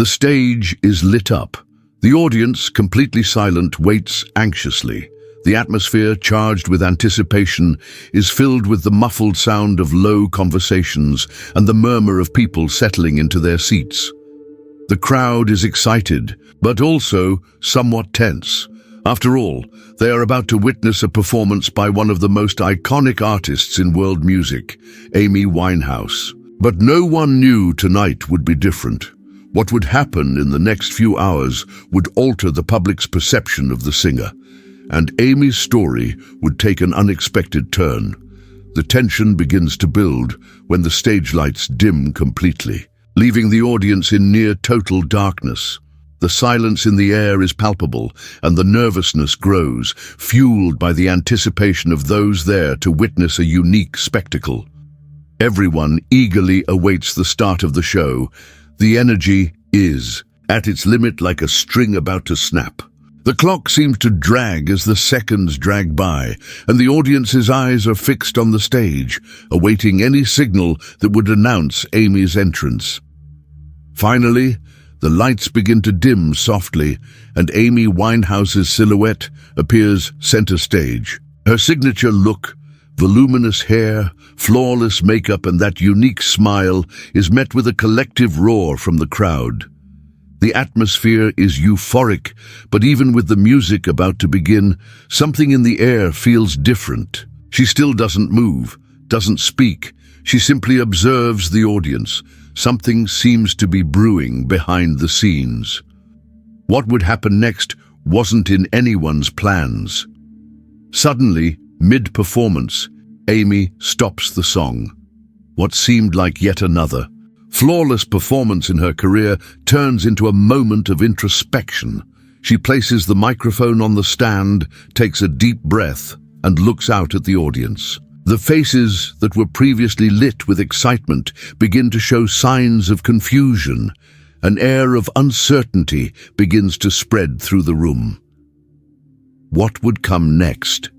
The stage is lit up. The audience, completely silent, waits anxiously. The atmosphere, charged with anticipation, is filled with the muffled sound of low conversations and the murmur of people settling into their seats. The crowd is excited, but also somewhat tense. After all, they are about to witness a performance by one of the most iconic artists in world music, Amy Winehouse. But no one knew tonight would be different. What would happen in the next few hours would alter the public's perception of the singer, and Amy's story would take an unexpected turn. The tension begins to build when the stage lights dim completely, leaving the audience in near total darkness. The silence in the air is palpable, and the nervousness grows, fueled by the anticipation of those there to witness a unique spectacle. Everyone eagerly awaits the start of the show. The energy is at its limit, like a string about to snap. The clock seems to drag as the seconds drag by, and the audience's eyes are fixed on the stage, awaiting any signal that would announce Amy's entrance. Finally, the lights begin to dim softly, and Amy Winehouse's silhouette appears center stage. Her signature look, voluminous hair, flawless makeup, and that unique smile is met with a collective roar from the crowd. The atmosphere is euphoric, but even with the music about to begin, something in the air feels different. She still doesn't move, doesn't speak. She simply observes the audience. Something seems to be brewing behind the scenes. What would happen next wasn't in anyone's plans. Suddenly, mid-performance, Amy stops the song. What seemed like yet another flawless performance in her career turns into a moment of introspection. She places the microphone on the stand, takes a deep breath, and looks out at the audience. The faces that were previously lit with excitement begin to show signs of confusion. An air of uncertainty begins to spread through the room. What would come next?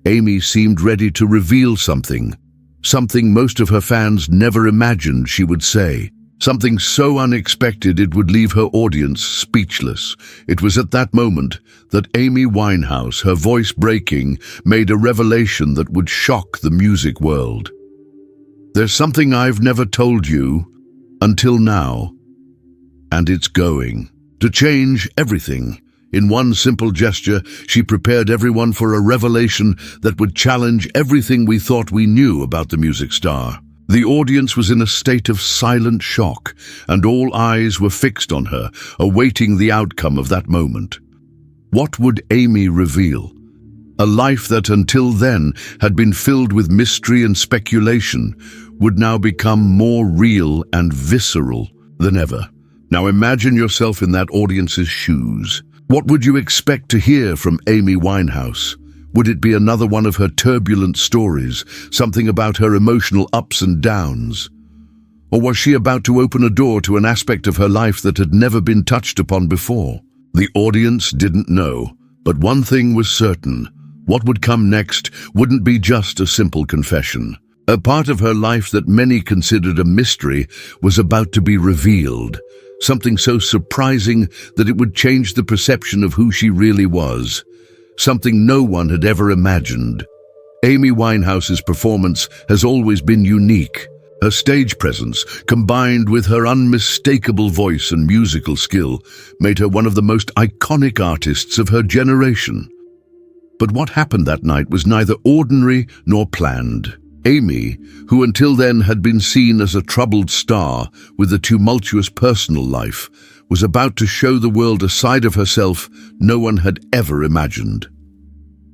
Amy seemed ready to reveal something most of her fans never imagined she would say. Something so unexpected it would leave her audience speechless. It was at that moment that Amy Winehouse, her voice breaking, made a revelation that would shock the music world. "There's something I've never told you until now, and it's going to change everything." In one simple gesture, she prepared everyone for a revelation that would challenge everything we thought we knew about the music star. The audience was in a state of silent shock, and all eyes were fixed on her, awaiting the outcome of that moment. What would Amy reveal? A life that until then had been filled with mystery and speculation would now become more real and visceral than ever. Now imagine yourself in that audience's shoes. What would you expect to hear from Amy Winehouse? Would it be another one of her turbulent stories, something about her emotional ups and downs? Or was she about to open a door to an aspect of her life that had never been touched upon before? The audience didn't know, but one thing was certain. What would come next wouldn't be just a simple confession. A part of her life that many considered a mystery was about to be revealed. Something so surprising that it would change the perception of who she really was. Something no one had ever imagined. Amy Winehouse's performance has always been unique. Her stage presence, combined with her unmistakable voice and musical skill, made her one of the most iconic artists of her generation. But what happened that night was neither ordinary nor planned. Amy, who until then had been seen as a troubled star with a tumultuous personal life, was about to show the world a side of herself no one had ever imagined.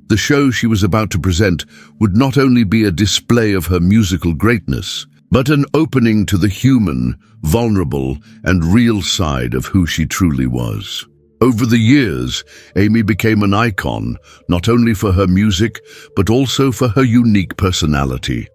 The show she was about to present would not only be a display of her musical greatness, but an opening to the human, vulnerable, and real side of who she truly was. Over the years, Amy became an icon, not only for her music, but also for her unique personality.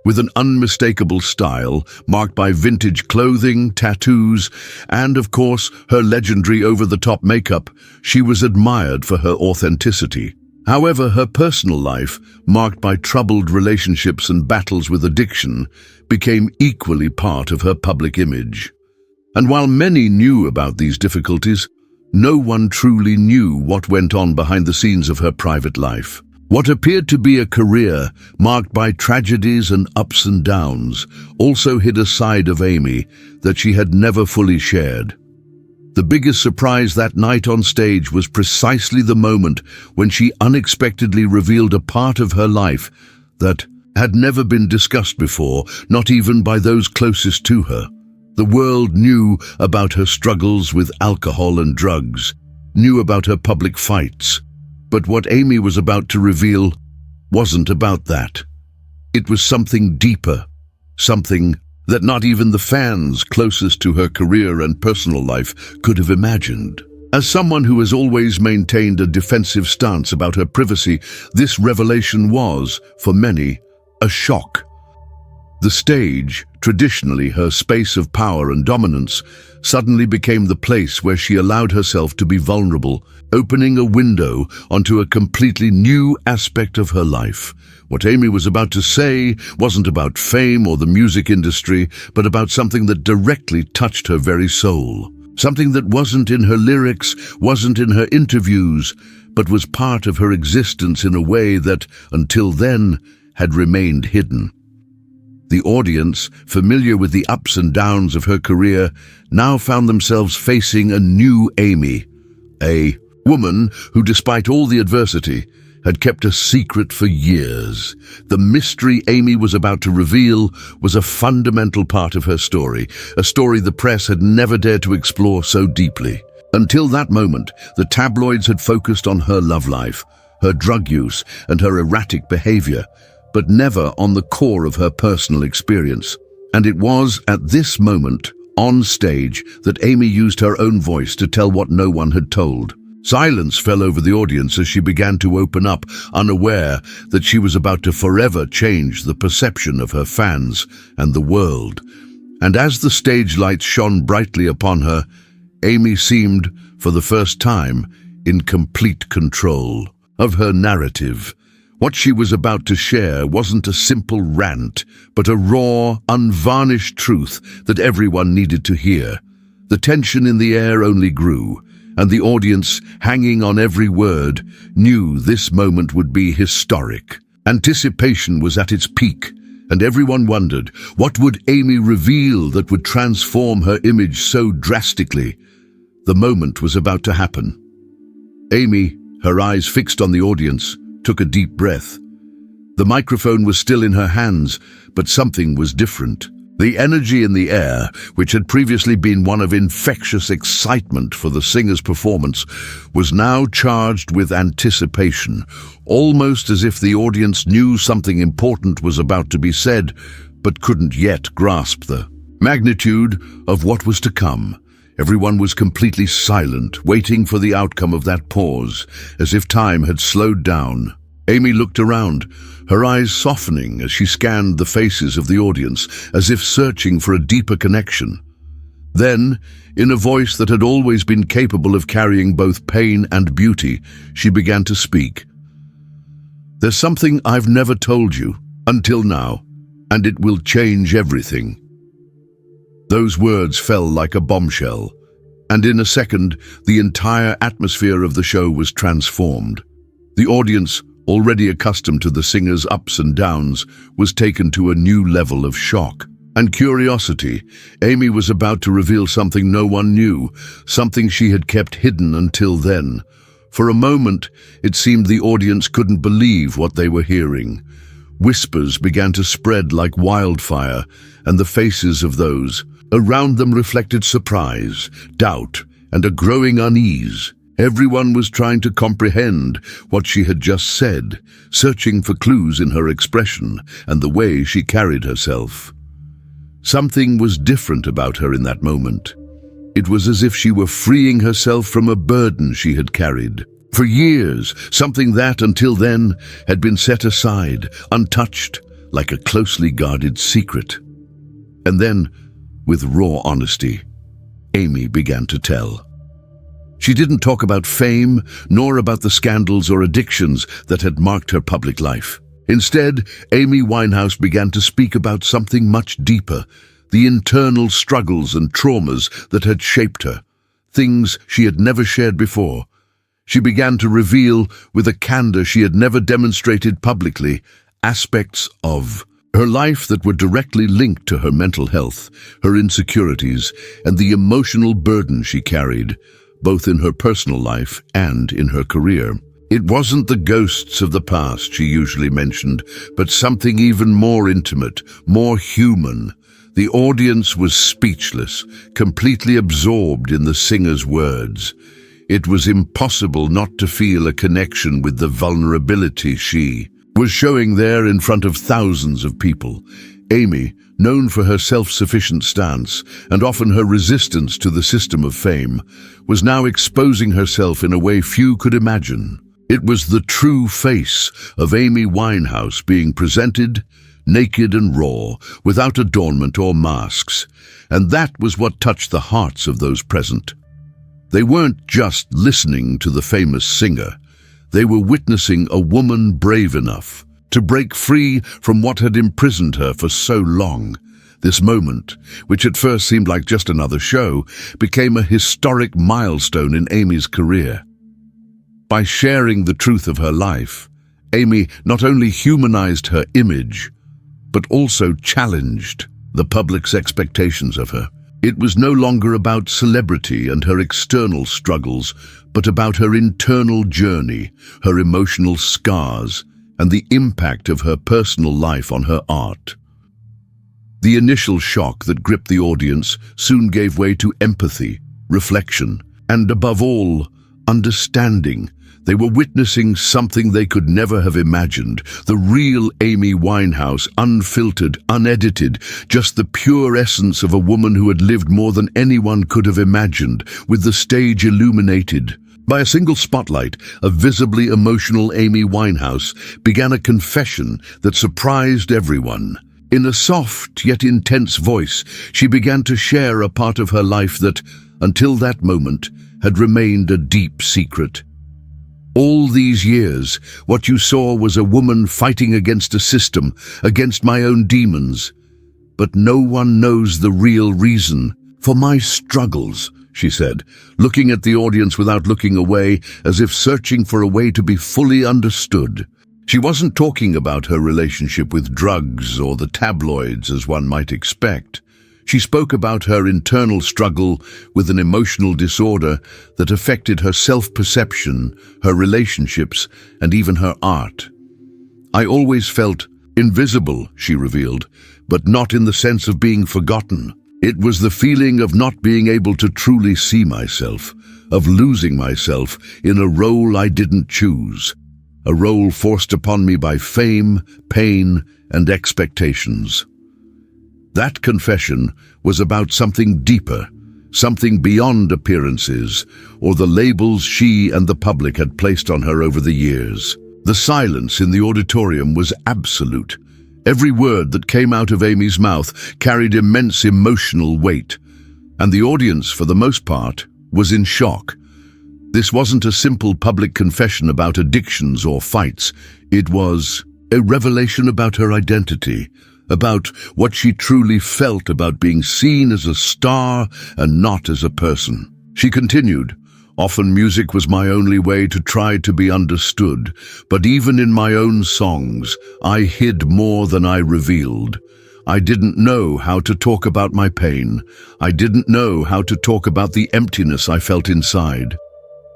With an unmistakable style, marked by vintage clothing, tattoos, and, of course, her legendary over-the-top makeup, she was admired for her authenticity. However, her personal life, marked by troubled relationships and battles with addiction, became equally part of her public image. And while many knew about these difficulties, no one truly knew what went on behind the scenes of her private life. What appeared to be a career marked by tragedies and ups and downs also hid a side of Amy that she had never fully shared. The biggest surprise that night on stage was precisely the moment when she unexpectedly revealed a part of her life that had never been discussed before, not even by those closest to her. The world knew about her struggles with alcohol and drugs, knew about her public fights. But what Amy was about to reveal wasn't about that. It was something deeper, something that not even the fans closest to her career and personal life could have imagined. As someone who has always maintained a defensive stance about her privacy, this revelation was, for many, a shock. The stage, traditionally her space of power and dominance, suddenly became the place where she allowed herself to be vulnerable, opening a window onto a completely new aspect of her life. What Amy was about to say wasn't about fame or the music industry, but about something that directly touched her very soul. Something that wasn't in her lyrics, wasn't in her interviews, but was part of her existence in a way that, until then, had remained hidden. The audience, familiar with the ups and downs of her career, now found themselves facing a new Amy, a woman who, despite all the adversity, had kept a secret for years. The mystery Amy was about to reveal was a fundamental part of her story, a story the press had never dared to explore so deeply. Until that moment, the tabloids had focused on her love life, her drug use, and her erratic behavior, but never on the core of her personal experience. And it was at this moment, on stage, that Amy used her own voice to tell what no one had told. Silence fell over the audience as she began to open up, unaware that she was about to forever change the perception of her fans and the world. And as the stage lights shone brightly upon her, Amy seemed, for the first time, in complete control of her narrative. What she was about to share wasn't a simple rant, but a raw, unvarnished truth that everyone needed to hear. The tension in the air only grew, and the audience, hanging on every word, knew this moment would be historic. Anticipation was at its peak, and everyone wondered, what would Amy reveal that would transform her image so drastically? The moment was about to happen. Amy, her eyes fixed on the audience, took a deep breath. The microphone was still in her hands, but something was different. The energy in the air, which had previously been one of infectious excitement for the singer's performance, was now charged with anticipation, almost as if the audience knew something important was about to be said, but couldn't yet grasp the magnitude of what was to come. Everyone was completely silent, waiting for the outcome of that pause, as if time had slowed down. Amy looked around, her eyes softening as she scanned the faces of the audience, as if searching for a deeper connection. Then, in a voice that had always been capable of carrying both pain and beauty, she began to speak. "There's something I've never told you, until now, and it will change everything." Those words fell like a bombshell, and in a second, the entire atmosphere of the show was transformed. The audience, already accustomed to the singer's ups and downs, was taken to a new level of shock and curiosity. Amy was about to reveal something no one knew, something she had kept hidden until then. For a moment, it seemed the audience couldn't believe what they were hearing. Whispers began to spread like wildfire, and the faces of those around them reflected surprise, doubt, and a growing unease. Everyone was trying to comprehend what she had just said, searching for clues in her expression and the way she carried herself. Something was different about her in that moment. It was as if she were freeing herself from a burden she had carried for years, something that, until then, had been set aside, untouched, like a closely guarded secret. And then, with raw honesty, Amy began to tell. She didn't talk about fame, nor about the scandals or addictions that had marked her public life. Instead, Amy Winehouse began to speak about something much deeper, the internal struggles and traumas that had shaped her, things she had never shared before. She began to reveal, with a candor she had never demonstrated publicly, aspects of her life that were directly linked to her mental health, her insecurities, and the emotional burden she carried, both in her personal life and in her career. It wasn't the ghosts of the past she usually mentioned, but something even more intimate, more human. The audience was speechless, completely absorbed in the singer's words. It was impossible not to feel a connection with the vulnerability she was showing there in front of thousands of people. Amy, known for her self-sufficient stance and often her resistance to the system of fame, was now exposing herself in a way few could imagine. It was the true face of Amy Winehouse being presented, naked and raw, without adornment or masks, and that was what touched the hearts of those present. They weren't just listening to the famous singer. They were witnessing a woman brave enough to break free from what had imprisoned her for so long. This moment, which at first seemed like just another show, became a historic milestone in Amy's career. By sharing the truth of her life, Amy not only humanized her image, but also challenged the public's expectations of her. It was no longer about celebrity and her external struggles, but about her internal journey, her emotional scars, and the impact of her personal life on her art. The initial shock that gripped the audience soon gave way to empathy, reflection, and above all, understanding. They were witnessing something they could never have imagined, the real Amy Winehouse, unfiltered, unedited, just the pure essence of a woman who had lived more than anyone could have imagined, with the stage illuminated. By a single spotlight, a visibly emotional Amy Winehouse began a confession that surprised everyone. In a soft yet intense voice, she began to share a part of her life that, until that moment, had remained a deep secret. All these years, what you saw was a woman fighting against a system, against my own demons. But no one knows the real reason for my struggles, she said, looking at the audience without looking away, as if searching for a way to be fully understood. She wasn't talking about her relationship with drugs or the tabloids, as one might expect. She spoke about her internal struggle with an emotional disorder that affected her self-perception, her relationships, and even her art. I always felt invisible, she revealed, but not in the sense of being forgotten. It was the feeling of not being able to truly see myself, of losing myself in a role I didn't choose, a role forced upon me by fame, pain, and expectations. That confession was about something deeper, something beyond appearances, or the labels she and the public had placed on her over the years. The silence in the auditorium was absolute. Every word that came out of Amy's mouth carried immense emotional weight, and the audience, for the most part, was in shock. This wasn't a simple public confession about addictions or fights. It was a revelation about her identity, about what she truly felt about being seen as a star and not as a person. She continued, "Often music was my only way to try to be understood, but even in my own songs, I hid more than I revealed. I didn't know how to talk about my pain. I didn't know how to talk about the emptiness I felt inside."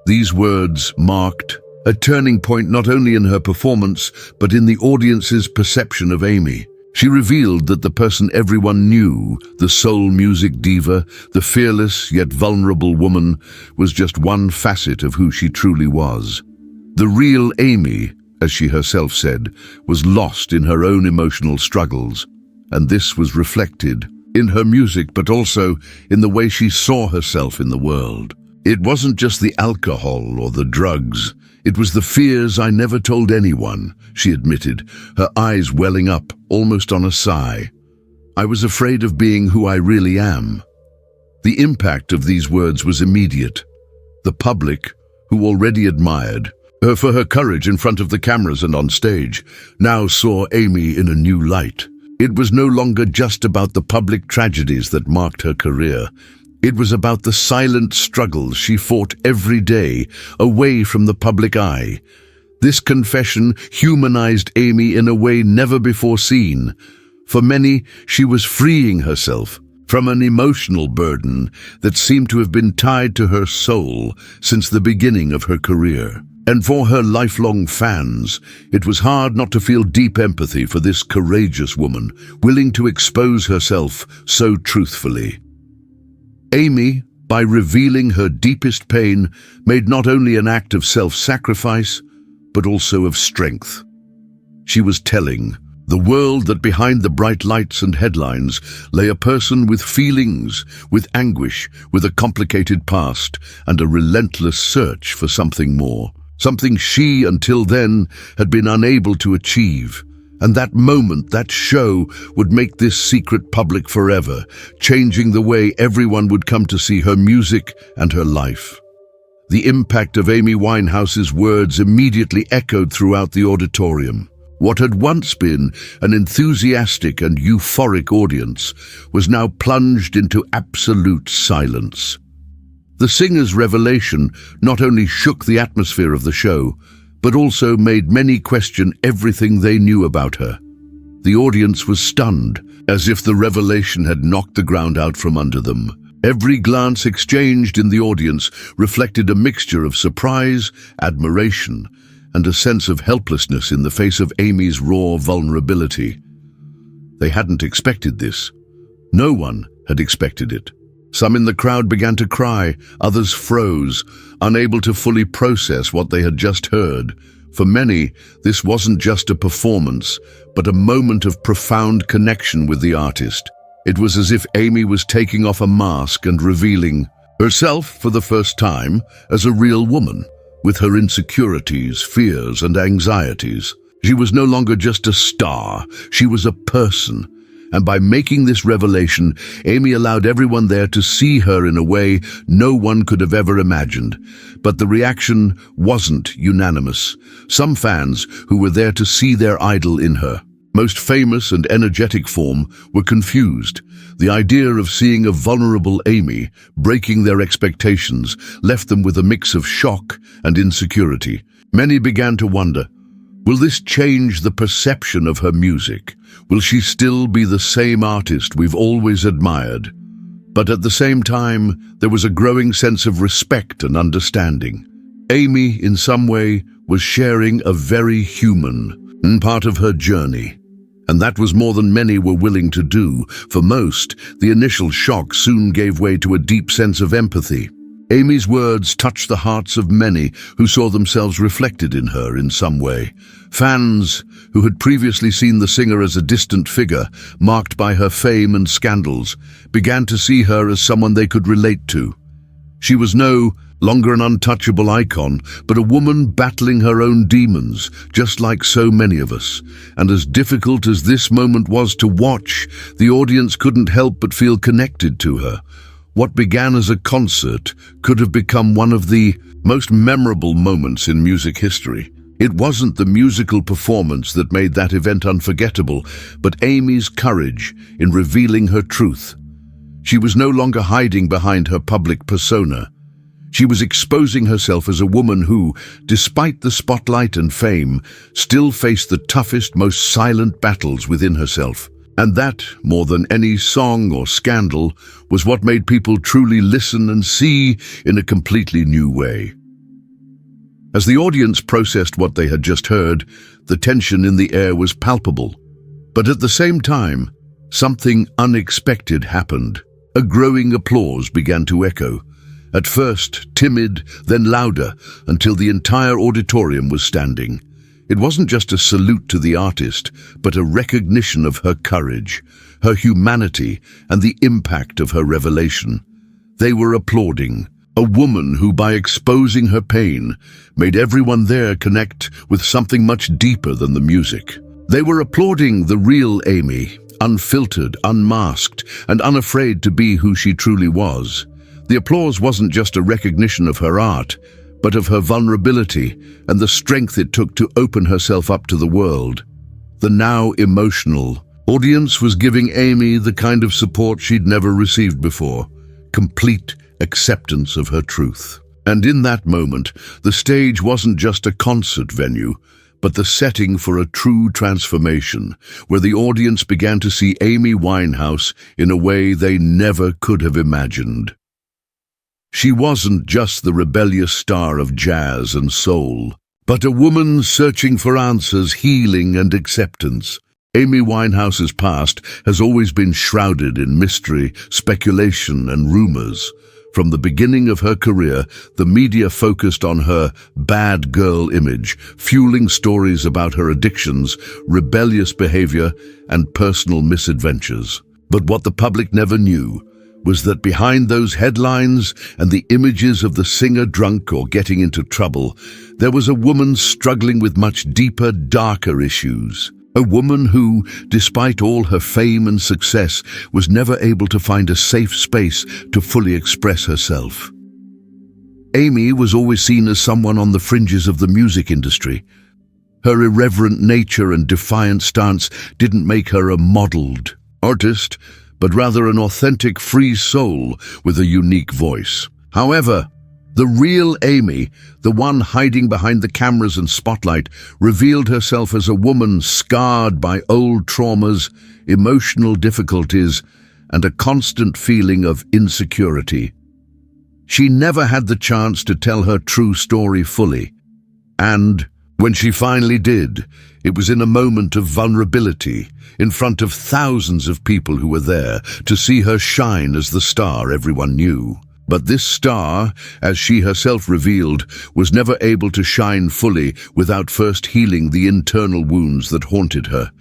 These words marked a turning point not only in her performance, but in the audience's perception of Amy. She revealed that the person everyone knew, the soul music diva, the fearless yet vulnerable woman, was just one facet of who she truly was. The real Amy, as she herself said, was lost in her own emotional struggles, and this was reflected in her music, but also in the way she saw herself in the world. It wasn't just the alcohol or the drugs. It was the fears I never told anyone, she admitted, her eyes welling up, almost on a sigh. I was afraid of being who I really am. The impact of these words was immediate. The public, who already admired her for her courage in front of the cameras and on stage, now saw Amy in a new light. It was no longer just about the public tragedies that marked her career. It was about the silent struggles she fought every day, away from the public eye. This confession humanized Amy in a way never before seen. For many, she was freeing herself from an emotional burden that seemed to have been tied to her soul since the beginning of her career. And for her lifelong fans, it was hard not to feel deep empathy for this courageous woman, willing to expose herself so truthfully. Amy, by revealing her deepest pain, made not only an act of self-sacrifice, but also of strength. She was telling the world that behind the bright lights and headlines lay a person with feelings, with anguish, with a complicated past, and a relentless search for something more. Something she, until then, had been unable to achieve. And that moment, that show, would make this secret public forever, changing the way everyone would come to see her music and her life. The impact of Amy Winehouse's words immediately echoed throughout the auditorium. What had once been an enthusiastic and euphoric audience was now plunged into absolute silence. The singer's revelation not only shook the atmosphere of the show, but also made many question everything they knew about her. The audience was stunned, as if the revelation had knocked the ground out from under them. Every glance exchanged in the audience reflected a mixture of surprise, admiration, and a sense of helplessness in the face of Amy's raw vulnerability. They hadn't expected this. No one had expected it. Some in the crowd began to cry, others froze, unable to fully process what they had just heard. For many, this wasn't just a performance, but a moment of profound connection with the artist. It was as if Amy was taking off a mask and revealing herself for the first time as a real woman, with her insecurities, fears, and anxieties. She was no longer just a star, she was a person. And by making this revelation, Amy allowed everyone there to see her in a way no one could have ever imagined. But the reaction wasn't unanimous. Some fans, who were there to see their idol in her most famous and energetic form, were confused. The idea of seeing a vulnerable Amy breaking their expectations left them with a mix of shock and insecurity. Many began to wonder, will this change the perception of her music? Will she still be the same artist we've always admired? But at the same time, there was a growing sense of respect and understanding. Amy, in some way, was sharing a very human part of her journey. And that was more than many were willing to do. For most, the initial shock soon gave way to a deep sense of empathy. Amy's words touched the hearts of many who saw themselves reflected in her in some way. Fans who had previously seen the singer as a distant figure, marked by her fame and scandals, began to see her as someone they could relate to. She was no longer an untouchable icon, but a woman battling her own demons, just like so many of us. And as difficult as this moment was to watch, the audience couldn't help but feel connected to her. What began as a concert could have become one of the most memorable moments in music history. It wasn't the musical performance that made that event unforgettable, but Amy's courage in revealing her truth. She was no longer hiding behind her public persona. She was exposing herself as a woman who, despite the spotlight and fame, still faced the toughest, most silent battles within herself. And that, more than any song or scandal, was what made people truly listen and see in a completely new way. As the audience processed what they had just heard, the tension in the air was palpable. But at the same time, something unexpected happened. A growing applause began to echo. At first, timid, then louder, until the entire auditorium was standing. It wasn't just a salute to the artist, but a recognition of her courage, her humanity, and the impact of her revelation. They were applauding. A woman who, by exposing her pain, made everyone there connect with something much deeper than the music. They were applauding the real Amy, unfiltered, unmasked, and unafraid to be who she truly was. The applause wasn't just a recognition of her art, but of her vulnerability and the strength it took to open herself up to the world. The now emotional Audience was giving Amy the kind of support she'd never received before, complete acceptance of her truth. And in that moment, the stage wasn't just a concert venue, but the setting for a true transformation, where the audience began to see Amy Winehouse in a way they never could have imagined. She wasn't just the rebellious star of jazz and soul, but a woman searching for answers, healing, and acceptance. Amy Winehouse's past has always been shrouded in mystery, speculation, and rumors. From the beginning of her career, the media focused on her bad girl image, fueling stories about her addictions, rebellious behavior, and personal misadventures. But what the public never knew was that behind those headlines and the images of the singer drunk or getting into trouble, there was a woman struggling with much deeper, darker issues. A woman who, despite all her fame and success, was never able to find a safe space to fully express herself. Amy was always seen as someone on the fringes of the music industry. Her irreverent nature and defiant stance didn't make her a modeled artist, but rather an authentic, free soul with a unique voice. However, the real Amy, the one hiding behind the cameras and spotlight, revealed herself as a woman scarred by old traumas, emotional difficulties, and a constant feeling of insecurity. She never had the chance to tell her true story fully, and when she finally did, it was in a moment of vulnerability, in front of thousands of people who were there to see her shine as the star everyone knew. But this star, as she herself revealed, was never able to shine fully without first healing the internal wounds that haunted her.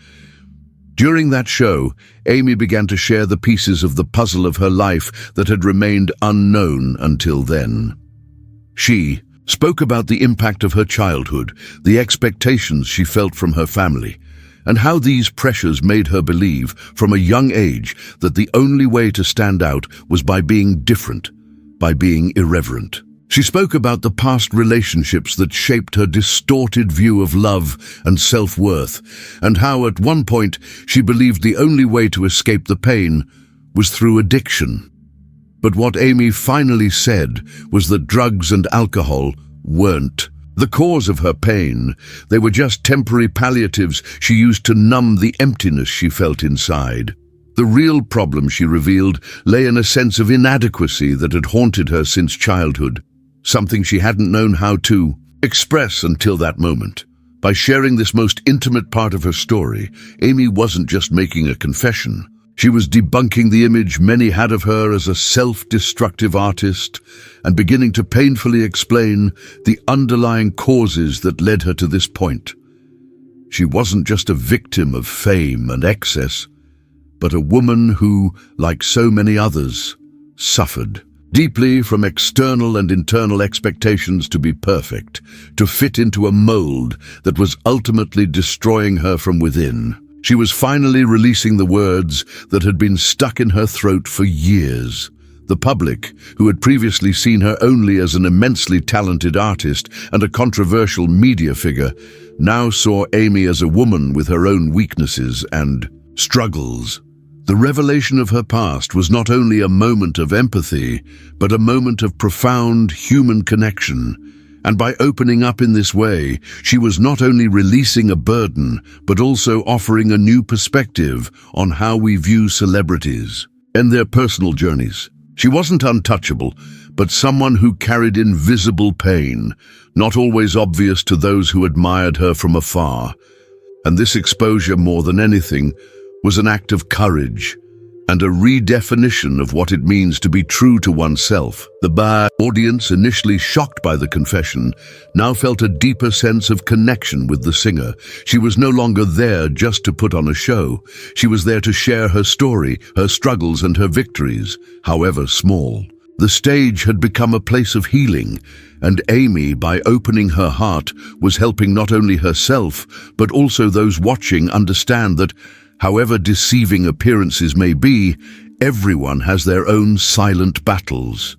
During that show, Amy began to share the pieces of the puzzle of her life that had remained unknown until then. She spoke about the impact of her childhood, the expectations she felt from her family, and how these pressures made her believe from a young age that the only way to stand out was by being different, by being irreverent. She spoke about the past relationships that shaped her distorted view of love and self-worth, and how at one point she believed the only way to escape the pain was through addiction. But what Amy finally said was that drugs and alcohol weren't the cause of her pain. They were just temporary palliatives she used to numb the emptiness she felt inside. The real problem, she revealed, lay in a sense of inadequacy that had haunted her since childhood, something she hadn't known how to express until that moment. By sharing this most intimate part of her story, Amy wasn't just making a confession. She was debunking the image many had of her as a self-destructive artist and beginning to painfully explain the underlying causes that led her to this point. She wasn't just a victim of fame and excess, but a woman who, like so many others, suffered deeply from external and internal expectations to be perfect, to fit into a mold that was ultimately destroying her from within. She was finally releasing the words that had been stuck in her throat for years. The public, who had previously seen her only as an immensely talented artist and a controversial media figure, now saw Amy as a woman with her own weaknesses and struggles. The revelation of her past was not only a moment of empathy, but a moment of profound human connection. And by opening up in this way, she was not only releasing a burden, but also offering a new perspective on how we view celebrities and their personal journeys. She wasn't untouchable, but someone who carried invisible pain, not always obvious to those who admired her from afar. And this exposure, more than anything, was an act of courage and a redefinition of what it means to be true to oneself. The audience, initially shocked by the confession, now felt a deeper sense of connection with the singer. She was no longer there just to put on a show. She was there to share her story, her struggles, and her victories, however small. The stage had become a place of healing, and Amy, by opening her heart, was helping not only herself, but also those watching understand that, however deceiving appearances may be, everyone has their own silent battles.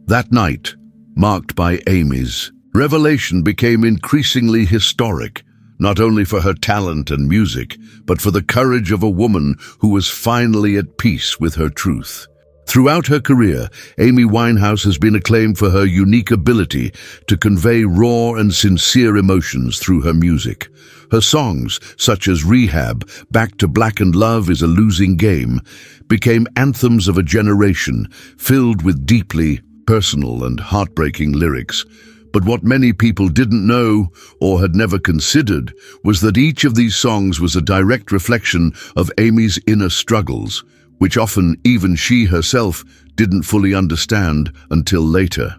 That night, marked by Amy's revelation, became increasingly historic, not only for her talent and music, but for the courage of a woman who was finally at peace with her truth. Throughout her career, Amy Winehouse has been acclaimed for her unique ability to convey raw and sincere emotions through her music. Her songs, such as Rehab, Back to Black and Love is a Losing Game, became anthems of a generation filled with deeply personal and heartbreaking lyrics. But what many people didn't know or had never considered was that each of these songs was a direct reflection of Amy's inner struggles, which often even she herself didn't fully understand until later.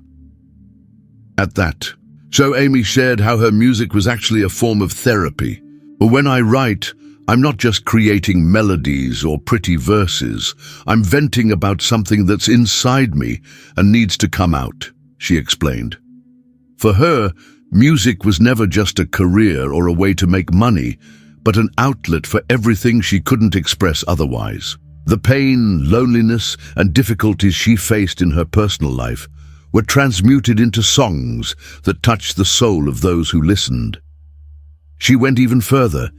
So Amy shared how her music was actually a form of therapy. But when I write, I'm not just creating melodies or pretty verses. I'm venting about something that's inside me and needs to come out, she explained. For her, music was never just a career or a way to make money, but an outlet for everything she couldn't express otherwise. The pain, loneliness, and difficulties she faced in her personal life were transmuted into songs that touched the soul of those who listened. She went even further,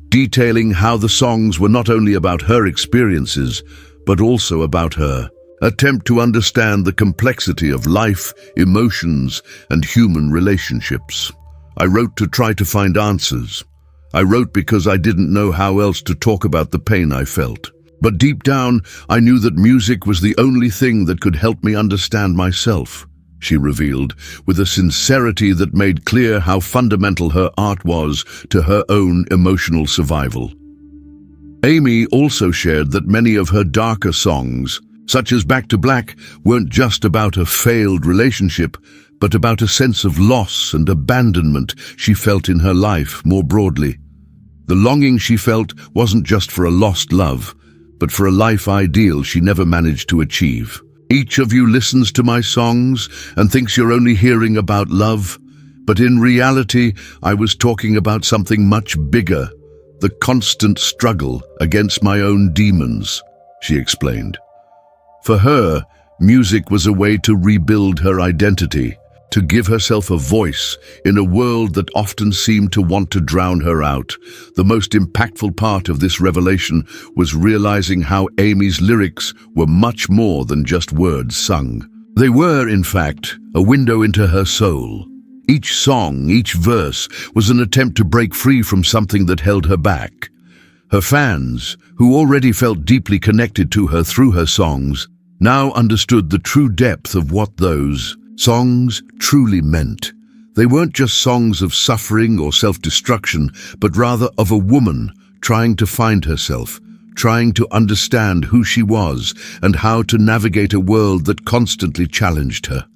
detailing how the songs were not only about her experiences, but also about her attempt to understand the complexity of life, emotions, and human relationships. I wrote to try to find answers. I wrote because I didn't know how else to talk about the pain I felt. But deep down, I knew that music was the only thing that could help me understand myself, she revealed, with a sincerity that made clear how fundamental her art was to her own emotional survival. Amy also shared that many of her darker songs, such as Back to Black, weren't just about a failed relationship, but about a sense of loss and abandonment she felt in her life more broadly. The longing she felt wasn't just for a lost love, but for a life ideal she never managed to achieve. Each of you listens to my songs and thinks you're only hearing about love, but in reality, I was talking about something much bigger, the constant struggle against my own demons, she explained. For her, music was a way to rebuild her identity, to give herself a voice in a world that often seemed to want to drown her out. The most impactful part of this revelation was realizing how Amy's lyrics were much more than just words sung. They were, in fact, a window into her soul. Each song, each verse, was an attempt to break free from something that held her back. Her fans, who already felt deeply connected to her through her songs, now understood the true depth of what those songs truly meant. They weren't just songs of suffering or self-destruction, but rather of a woman trying to find herself, trying to understand who she was and how to navigate a world that constantly challenged her.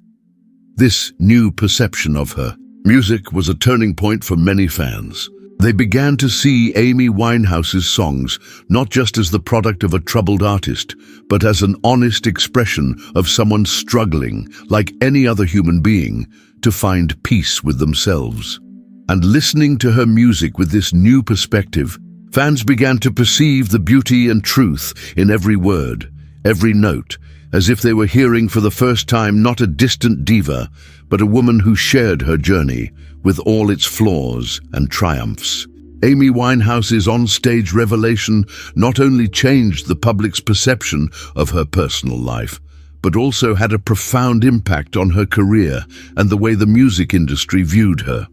This new perception of her music was a turning point for many fans. They began to see Amy Winehouse's songs not just as the product of a troubled artist, but as an honest expression of someone struggling, like any other human being, to find peace with themselves. And listening to her music with this new perspective, fans began to perceive the beauty and truth in every word, every note, as if they were hearing for the first time not a distant diva, but a woman who shared her journey, with all its flaws and triumphs. Amy Winehouse's on-stage revelation not only changed the public's perception of her personal life, but also had a profound impact on her career and the way the music industry viewed her.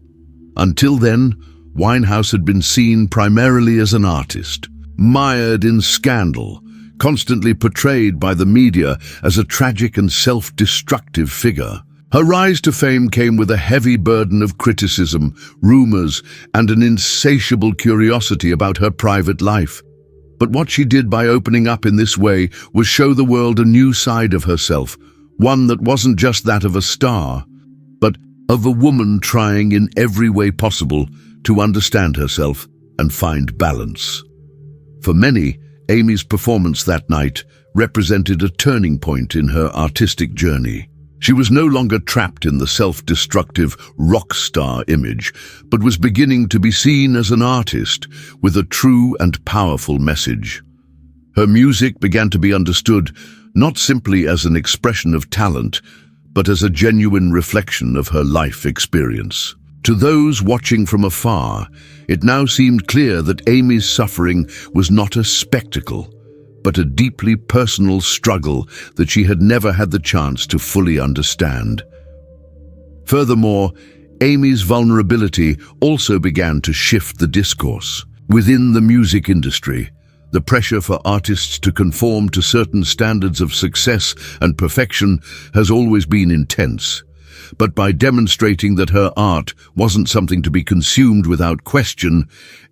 Until then, Winehouse had been seen primarily as an artist, mired in scandal, constantly portrayed by the media as a tragic and self-destructive figure. Her rise to fame came with a heavy burden of criticism, rumors, and an insatiable curiosity about her private life. But what she did by opening up in this way was show the world a new side of herself, one that wasn't just that of a star, but of a woman trying in every way possible to understand herself and find balance. For many, Amy's performance that night represented a turning point in her artistic journey. She was no longer trapped in the self-destructive rock star image, but was beginning to be seen as an artist with a true and powerful message. Her music began to be understood not simply as an expression of talent, but as a genuine reflection of her life experience. To those watching from afar, it now seemed clear that Amy's suffering was not a spectacle, but a deeply personal struggle that she had never had the chance to fully understand. Furthermore, Amy's vulnerability also began to shift the discourse. Within the music industry, the pressure for artists to conform to certain standards of success and perfection has always been intense. But by demonstrating that her art wasn't something to be consumed without question,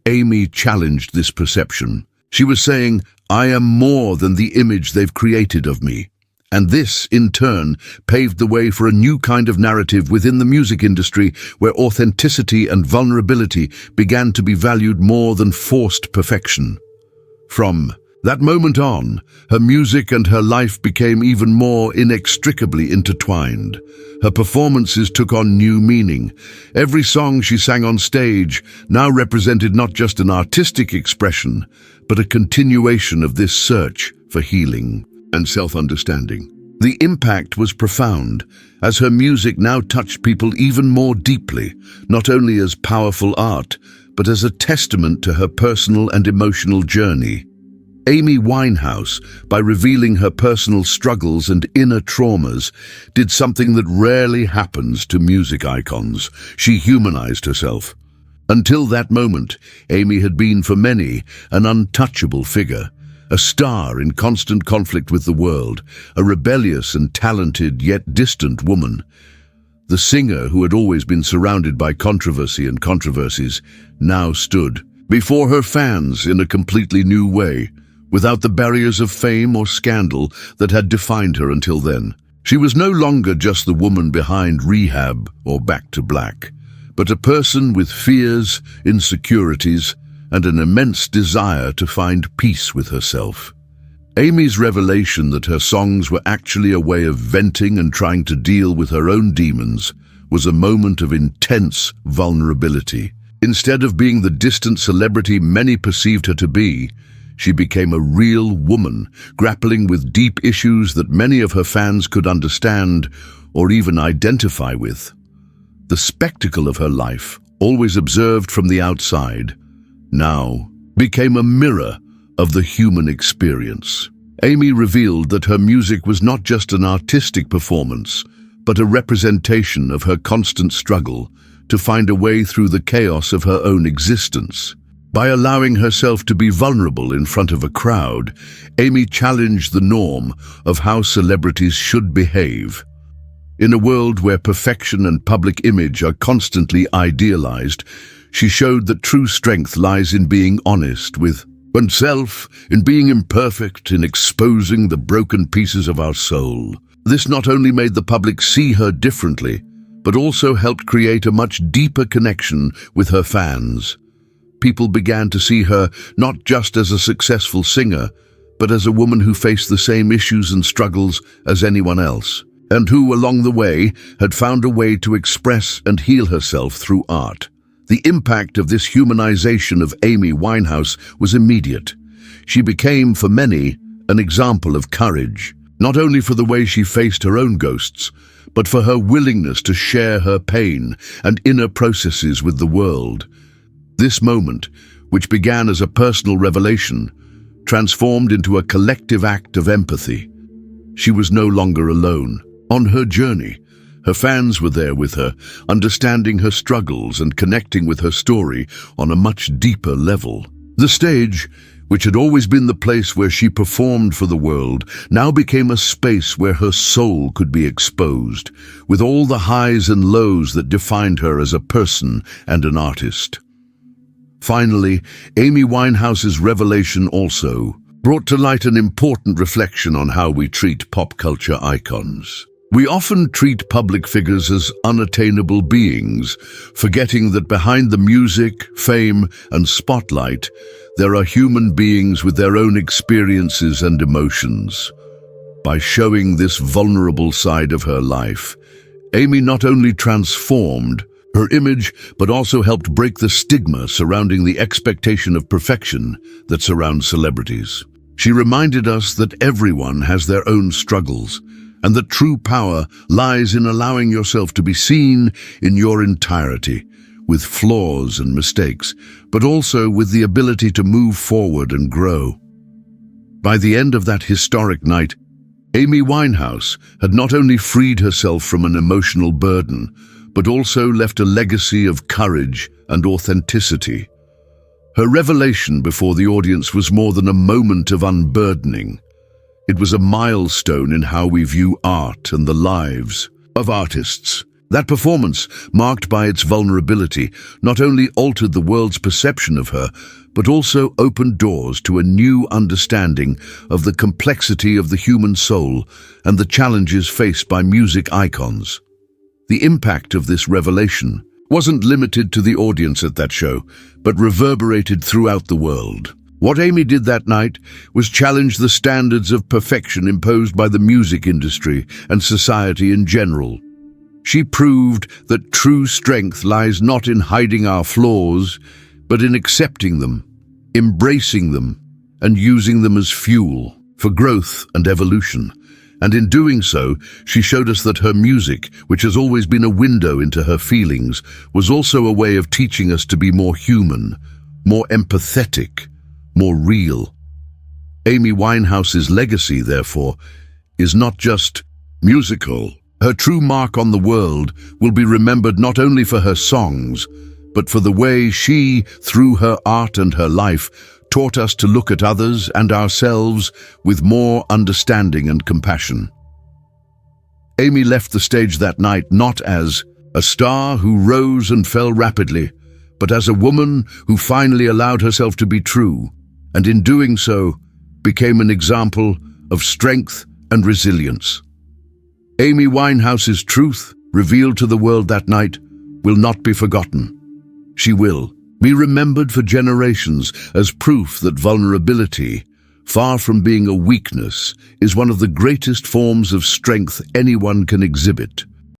Amy challenged this perception. She was saying, "I am more than the image they've created of me." And this, in turn, paved the way for a new kind of narrative within the music industry where authenticity and vulnerability began to be valued more than forced perfection. From that moment on, her music and her life became even more inextricably intertwined. Her performances took on new meaning. Every song she sang on stage now represented not just an artistic expression, but a continuation of this search for healing and self-understanding. The impact was profound, as her music now touched people even more deeply, not only as powerful art, but as a testament to her personal and emotional journey. Amy Winehouse, by revealing her personal struggles and inner traumas, did something that rarely happens to music icons. She humanized herself. Until that moment, Amy had been for many an untouchable figure, a star in constant conflict with the world, a rebellious and talented yet distant woman. The singer, who had always been surrounded by controversy and controversies, now stood before her fans in a completely new way, without the barriers of fame or scandal that had defined her until then. She was no longer just the woman behind Rehab or Back to Black, but a person with fears, insecurities, and an immense desire to find peace with herself. Amy's revelation that her songs were actually a way of venting and trying to deal with her own demons was a moment of intense vulnerability. Instead of being the distant celebrity many perceived her to be, she became a real woman, grappling with deep issues that many of her fans could understand or even identify with. The spectacle of her life, always observed from the outside, now became a mirror of the human experience. Amy revealed that her music was not just an artistic performance, but a representation of her constant struggle to find a way through the chaos of her own existence. By allowing herself to be vulnerable in front of a crowd, Amy challenged the norm of how celebrities should behave. In a world where perfection and public image are constantly idealized, she showed that true strength lies in being honest with oneself, in being imperfect, in exposing the broken pieces of our soul. This not only made the public see her differently, but also helped create a much deeper connection with her fans. People began to see her not just as a successful singer, but as a woman who faced the same issues and struggles as anyone else, and who, along the way, had found a way to express and heal herself through art. The impact of this humanization of Amy Winehouse was immediate. She became, for many, an example of courage, not only for the way she faced her own ghosts, but for her willingness to share her pain and inner processes with the world. This moment, which began as a personal revelation, transformed into a collective act of empathy. She was no longer alone. On her journey, her fans were there with her, understanding her struggles and connecting with her story on a much deeper level. The stage, which had always been the place where she performed for the world, now became a space where her soul could be exposed, with all the highs and lows that defined her as a person and an artist. Finally, Amy Winehouse's revelation also brought to light an important reflection on how we treat pop culture icons. We often treat public figures as unattainable beings, forgetting that behind the music, fame, and spotlight, there are human beings with their own experiences and emotions. By showing this vulnerable side of her life, Amy not only transformed her image, but also helped break the stigma surrounding the expectation of perfection that surrounds celebrities. She reminded us that everyone has their own struggles, and that true power lies in allowing yourself to be seen in your entirety, with flaws and mistakes, but also with the ability to move forward and grow. By the end of that historic night, Amy Winehouse had not only freed herself from an emotional burden, but also left a legacy of courage and authenticity. Her revelation before the audience was more than a moment of unburdening. It was a milestone in how we view art and the lives of artists. That performance, marked by its vulnerability, not only altered the world's perception of her, but also opened doors to a new understanding of the complexity of the human soul and the challenges faced by music icons. The impact of this revelation wasn't limited to the audience at that show, but reverberated throughout the world. What Amy did that night was challenge the standards of perfection imposed by the music industry and society in general. She proved that true strength lies not in hiding our flaws, but in accepting them, embracing them, and using them as fuel for growth and evolution. And in doing so, she showed us that her music, which has always been a window into her feelings, was also a way of teaching us to be more human, more empathetic, more real. Amy Winehouse's legacy, therefore, is not just musical. Her true mark on the world will be remembered not only for her songs, but for the way she, through her art and her life, taught us to look at others and ourselves with more understanding and compassion. Amy left the stage that night not as a star who rose and fell rapidly, but as a woman who finally allowed herself to be true, and in doing so, became an example of strength and resilience. Amy Winehouse's truth, revealed to the world that night, will not be forgotten. She will be remembered for generations as proof that vulnerability, far from being a weakness, is one of the greatest forms of strength anyone can exhibit.